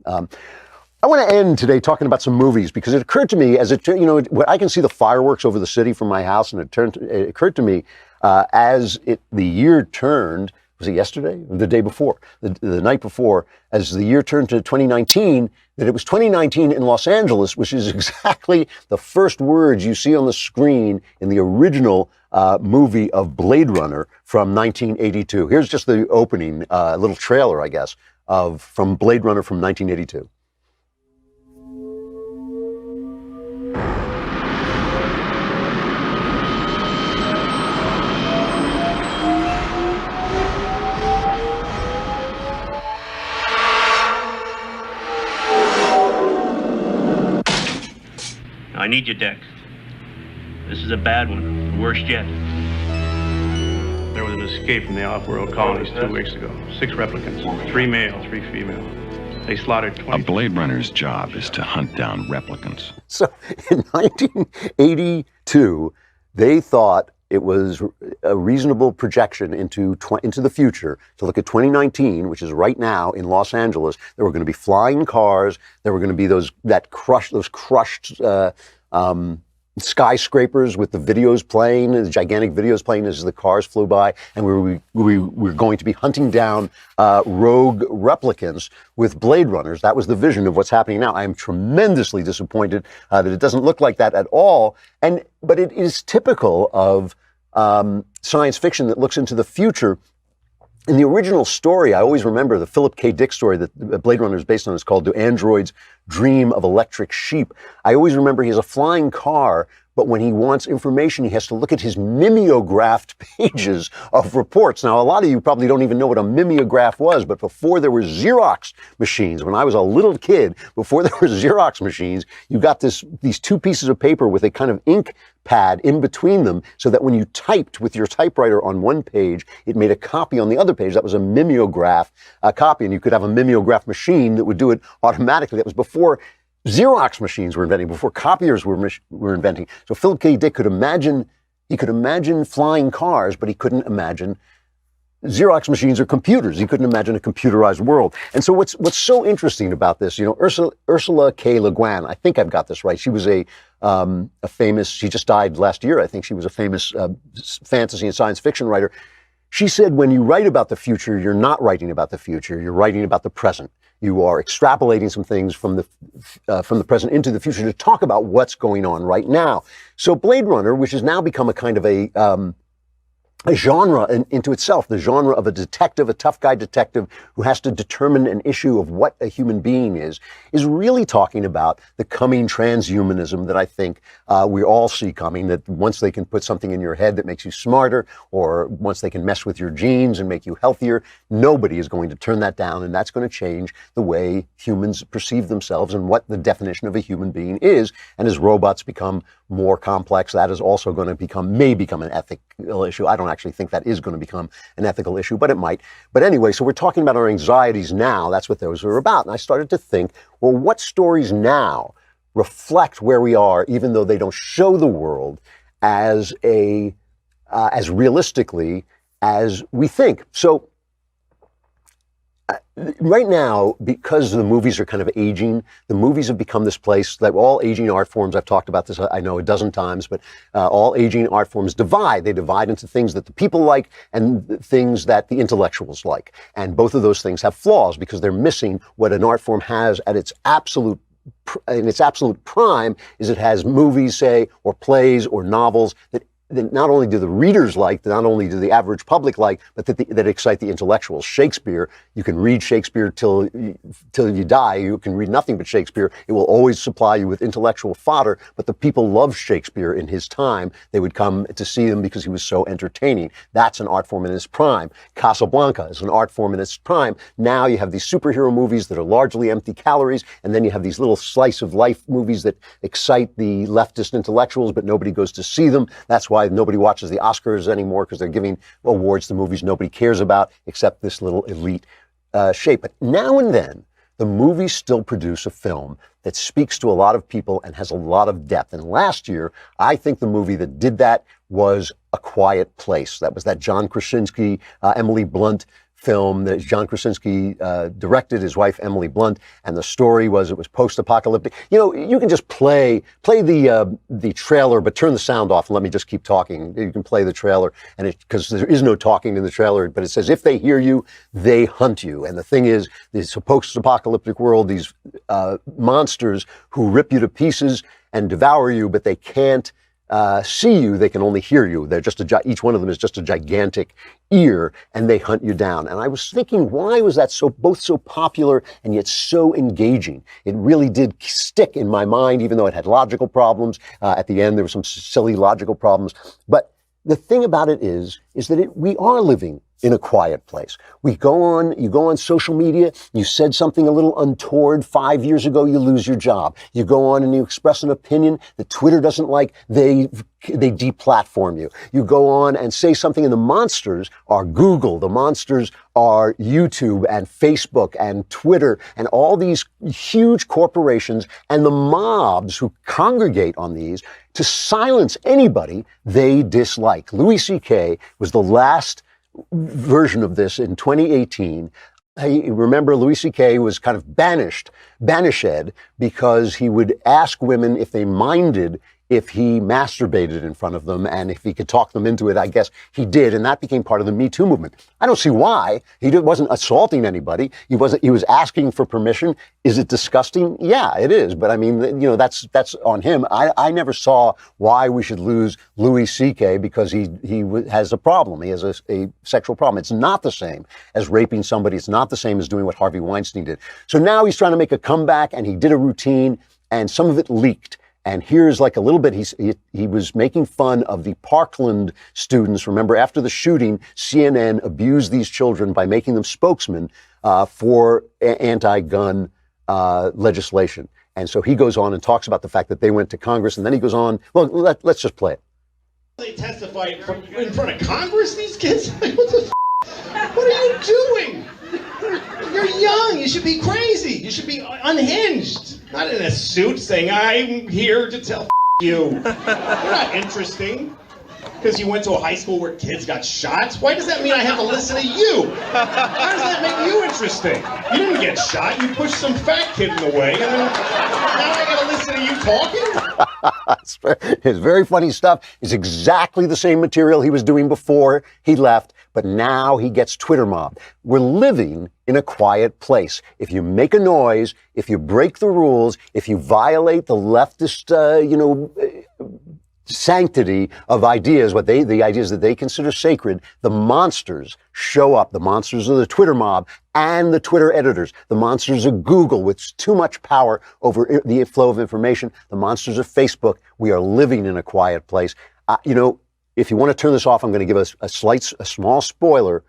I want to end today talking about some movies because it occurred to me I can see the fireworks over the city from my house, and it occurred to me the year turned. Was it yesterday? Or the day before? The night before, as the year turned to 2019, that it was 2019 in Los Angeles, which is exactly the first words you see on the screen in the original movie of Blade Runner from 1982. Here's just the opening, little trailer, I guess, from Blade Runner from 1982. I need you, Deck. This is a bad one, the worst yet. There was an escape from the off-world colonies 2 weeks ago. 6 replicants, 3 male, 3 female. They slaughtered 20... A Blade Runner's job is to hunt down replicants. So in 1982, they thought it was a reasonable projection into the future to look at 2019, which is right now in Los Angeles. There were going to be flying cars. There were going to be those crushed skyscrapers with the videos playing, the gigantic videos playing as the cars flew by, and we were going to be hunting down rogue replicants with Blade Runners. That was the vision of what's happening now. I am tremendously disappointed that it doesn't look like that at all. But it is typical of science fiction that looks into the future. In the original story, I always remember the Philip K. Dick story that Blade Runner is based on. It's called Do Androids Dream of Electric Sheep? I always remember he has a flying car, but when he wants information, he has to look at his mimeographed pages of reports. Now, a lot of you probably don't even know what a mimeograph was, but before there were Xerox machines, when I was a little kid, before there were Xerox machines, you got these 2 pieces of paper with a kind of ink pad in between them, so that when you typed with your typewriter on one page, it made a copy on the other page. That was a mimeograph copy, and you could have a mimeograph machine that would do it automatically. That was before Xerox machines were inventing, before copiers were inventing. So Philip K. Dick could imagine flying cars, but he couldn't imagine Xerox machines or computers. He couldn't imagine a computerized world. And so what's so interesting about this, Ursula K. Le Guin, I think I've got this right. She was a famous, she just died last year. I think she was a famous fantasy and science fiction writer. She said, when you write about the future, you're not writing about the future. You're writing about the present. You are extrapolating some things from the present into the future to talk about what's going on right now. So Blade Runner, which has now become a kind of a genre into itself, the genre of a tough guy detective who has to determine an issue of what a human being is really talking about the coming transhumanism that I think we all see coming, that once they can put something in your head that makes you smarter, or once they can mess with your genes and make you healthier, nobody is going to turn that down, and that's going to change the way humans perceive themselves and what the definition of a human being is. And as robots become more complex, that is also going to may become an ethical issue. I don't actually think that is going to become an ethical issue, but it might. But anyway, so we're talking about our anxieties now. That's what those are about. And I started to think, well, what stories now reflect where we are, even though they don't show the world as realistically as we think? So right now, because the movies are kind of aging, the movies have become this place that all aging art forms, I've talked about this, I know, a dozen times, but all aging art forms divide. They divide into things that the people like and things that the intellectuals like. And both of those things have flaws because they're missing what an art form has at its absolute prime. Is it has movies, say, or plays or novels that not only do the readers like, not only do the average public like, but that excite the intellectuals. Shakespeare, you can read Shakespeare till you die. You can read nothing but Shakespeare. It will always supply you with intellectual fodder, but the people loved Shakespeare in his time. They would come to see him because he was so entertaining. That's an art form in its prime. Casablanca is an art form in its prime. Now you have these superhero movies that are largely empty calories, and then you have these little slice of life movies that excite the leftist intellectuals, but nobody goes to see them. That's why nobody watches the Oscars anymore, because they're giving awards to movies nobody cares about except this little elite shape. But now and then, the movies still produce a film that speaks to a lot of people and has a lot of depth. And last year, I think the movie that did that was A Quiet Place. That was that John Krasinski, Emily Blunt film that John Krasinski directed, his wife Emily Blunt, and the story was it was post-apocalyptic. You know, you can just play the trailer, but turn the sound off and let me just keep talking. You can play the trailer, and because there is no talking in the trailer, but it says if they hear you, they hunt you. And the thing is, this post-apocalyptic world, these monsters who rip you to pieces and devour you, but they can't see you, they can only hear you. They're just each one of them is just a gigantic ear, and they hunt you down. And I was thinking, why was that both so popular and yet so engaging? It really did stick in my mind, even though it had logical problems. At the end, there were some silly logical problems. But the thing about it is that we are living in a quiet place. You go on social media, you said something a little untoward 5 years ago, you lose your job. You go on and you express an opinion that Twitter doesn't like, they deplatform you. You go on and say something, and the monsters are Google, the monsters are YouTube and Facebook and Twitter and all these huge corporations and the mobs who congregate on these to silence anybody they dislike. Louis C.K. was the last version of this in 2018. I remember Louis C.K. was kind of banished because he would ask women if they minded if he masturbated in front of them, and if he could talk them into it. I guess he did, and that became part of the Me Too movement. I don't see why. He wasn't assaulting anybody. He was asking for permission. Is it disgusting? Yeah, it is. But I mean, you know, that's on him. I never saw why we should lose Louis C.K. because he has a problem. He has a sexual problem. It's not the same as raping somebody. It's not the same as doing what Harvey Weinstein did. So now he's trying to make a comeback, and he did a routine, and some of it leaked. And here's like a little bit, he was making fun of the Parkland students. Remember, after the shooting, CNN abused these children by making them spokesmen for anti-gun legislation. And so he goes on and talks about the fact that they went to Congress, and then he goes on, well, let's just play it. They testify in front of Congress, these kids? What the f***? What are you doing? You're young. You should be crazy. You should be unhinged. Not in a suit saying, I'm here to tell you. You're not interesting. Because you went to a high school where kids got shot? Why does that mean I have to listen to you? How does that make you interesting? You didn't get shot. You pushed some fat kid in the way. And then now I got to listen to you talking? It's very funny stuff. It's exactly the same material he was doing before he left, but now he gets Twitter mobbed. We're living in a quiet place. If you make a noise, if you break the rules, if you violate the leftist, sanctity of ideas, the ideas that they consider sacred, the monsters show up. The monsters of the Twitter mob and the Twitter editors. The monsters of Google with too much power over the flow of information. The monsters of Facebook. We are living in a quiet place. If you want to turn this off, I'm going to give us a small spoiler.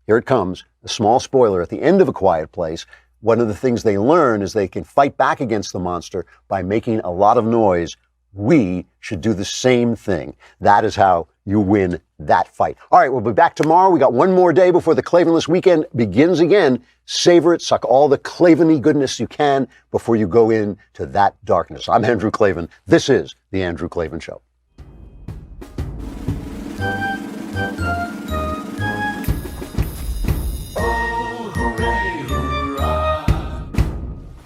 Here it comes. A small spoiler. At the end of A Quiet Place, one of the things they learn is they can fight back against the monster by making a lot of noise. We should do the same thing. That is how you win that fight. All right, we'll be back tomorrow. We got one more day before the Klavanless weekend begins again. Savor it, suck all the Klavan-y goodness you can before you go into that darkness. I'm Andrew Klavan. This is The Andrew Klavan Show.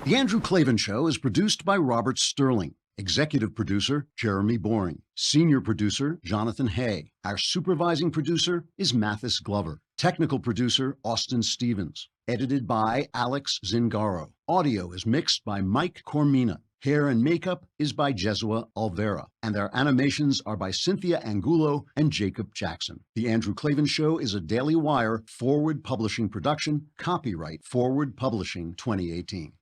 The Andrew Klavan Show is produced by Robert Sterling. Executive producer, Jeremy Boring. Senior producer, Jonathan Hay. Our supervising producer is Mathis Glover. Technical producer, Austin Stevens. Edited by Alex Zingaro. Audio is mixed by Mike Cormina. Hair and makeup is by Jesua Alvera. And our animations are by Cynthia Angulo and Jacob Jackson. The Andrew Klavan Show is a Daily Wire Forward Publishing production. Copyright Forward Publishing 2018.